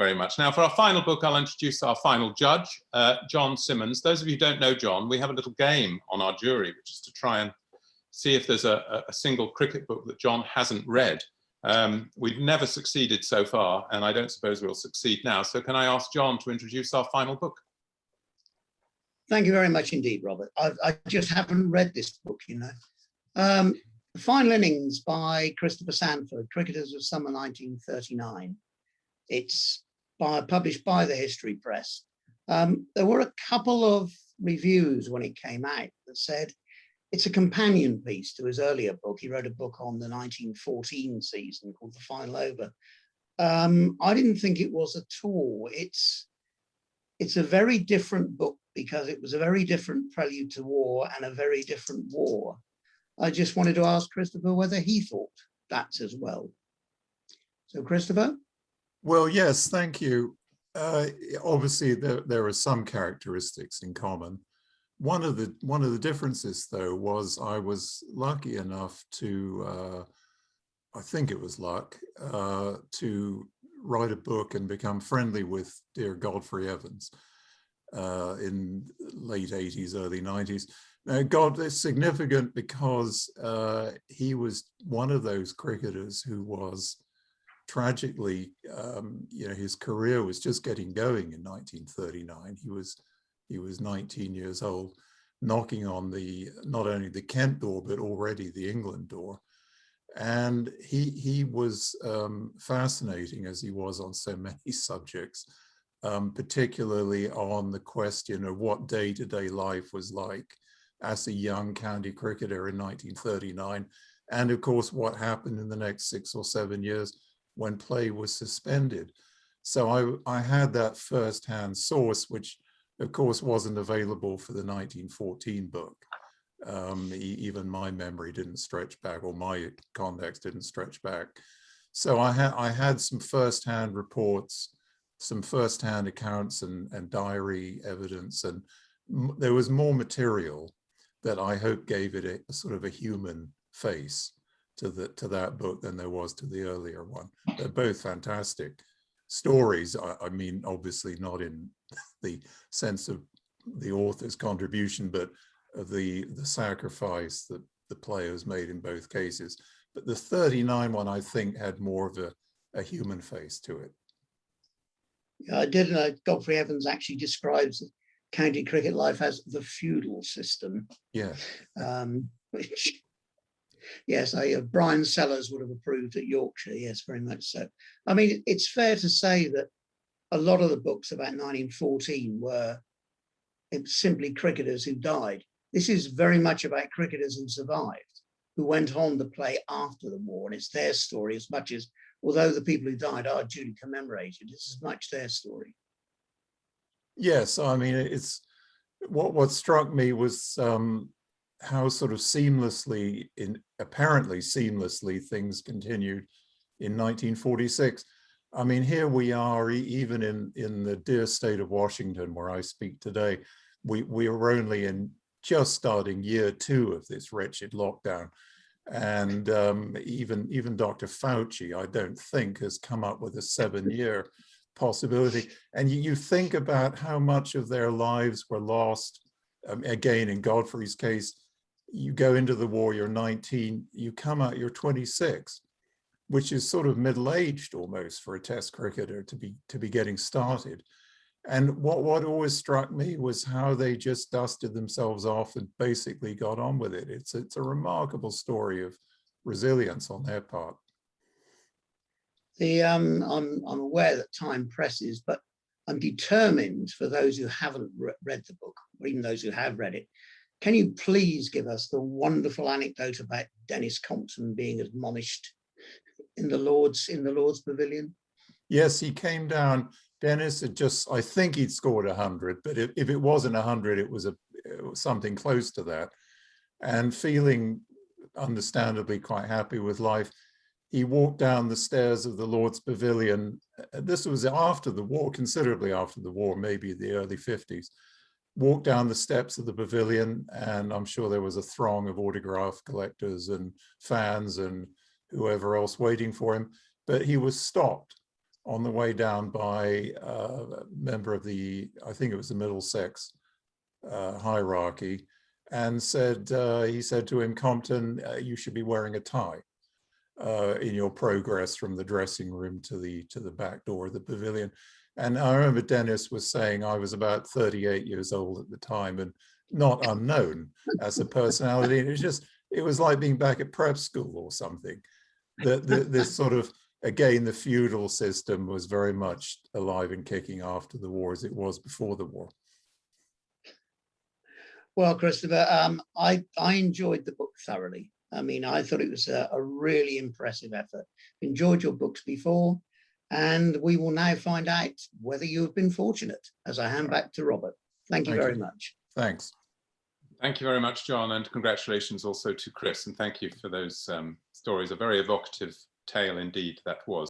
very much. Now, for our final book, I'll introduce our final judge, John Symons. Those of you who don't know John, we have a little game on our jury, which is to try and see if there's a single cricket book that John hasn't read. We've never succeeded so far, and I don't suppose we'll succeed now. So can I ask John to introduce our final book? Thank you very much indeed, Robert. I just haven't read this book, you know. Final Innings by Christopher Sandford, Cricketers of Summer 1939. It's published by the History Press. There were a couple of reviews when it came out that said it's a companion piece to his earlier book. He wrote a book on the 1914 season called The Final Over. I didn't think it was at all. It's a very different book because it was a very different prelude to war and a very different war. I just wanted to ask Christopher whether he thought that as well. So, Christopher? Well, yes, thank you. Obviously, there are some characteristics in common. One of the differences, though, was I was lucky enough to, I think it was luck, to write a book and become friendly with dear Godfrey Evans in late 80s, early 90s. Now, God is significant because he was one of those cricketers who was tragically, you know, his career was just getting going in 1939. He was 19 years old, knocking on not only the Kent door, but already the England door. And he was fascinating, as he was on so many subjects, particularly on the question of what day-to-day life was like as a young county cricketer in 1939. And of course, what happened in the next 6 or 7 years when play was suspended. So I had that first-hand source, which of course wasn't available for the 1914 book. Even my memory didn't stretch back, or my context didn't stretch back. So I had some first-hand reports, some first-hand accounts and diary evidence, and there was more material that I hope gave it a sort of a human face to that book than there was to the earlier one. They're both fantastic stories. I mean, obviously not in the sense of the author's contribution, but of the sacrifice that the players made in both cases. But the 39 one, I think, had more of a human face to it. Yeah, I did know Godfrey Evans actually describes county cricket life as the feudal system. Yeah. Which, yes, Brian Sellers would have approved at Yorkshire. Yes, very much so. I mean, it's fair to say that a lot of the books about 1914 were simply cricketers who died. This is very much about cricketers who survived, who went on to play after the war, and it's their story as much as, although the people who died are duly commemorated, it's as much their story. Yes, I mean, it's what struck me was how sort of seamlessly, apparently seamlessly, things continued in 1946. I mean, here we are, even in the dear state of Washington, where I speak today, we are only in just starting year 2 of this wretched lockdown. And even Dr. Fauci, I don't think, has come up with a 7-year possibility. And you think about how much of their lives were lost. Again, in Godfrey's case, you go into the war, you're 19, you come out, you're 26, which is sort of middle-aged almost for a test cricketer to be getting started. And what always struck me was how they just dusted themselves off and basically got on with it. It's a remarkable story of resilience on their part. I'm aware that time presses, but I'm determined, for those who haven't read the book, or even those who have read it, can you please give us the wonderful anecdote about Dennis Compton being admonished in the Lord's Pavilion? Yes, he came down. Dennis had just, I think he'd scored 100, but if it wasn't 100, it was something close to that. And feeling understandably quite happy with life, he walked down the stairs of the Lord's Pavilion. This was after the war, considerably after the war, maybe the early 50s. Walked down the steps of the pavilion, and I'm sure there was a throng of autograph collectors and fans and whoever else waiting for him. But he was stopped on the way down by a member of the, I think it was the Middlesex hierarchy, and said, he said to him, Compton, you should be wearing a tie in your progress from the dressing room to the back door of the pavilion. And I remember Dennis was saying I was about 38 years old at the time and not unknown as a personality. And it was like being back at prep school or something. This sort of, again, the feudal system was very much alive and kicking after the war as it was before the war. Well, Christopher, I enjoyed the book thoroughly. I mean, I thought it was a really impressive effort. Enjoyed your books before, and we will now find out whether you have been fortunate as I hand back to Robert. Thank you very much. Thanks. Thank you very much, John, and congratulations also to Chris, and thank you for those stories. A very evocative tale indeed that was.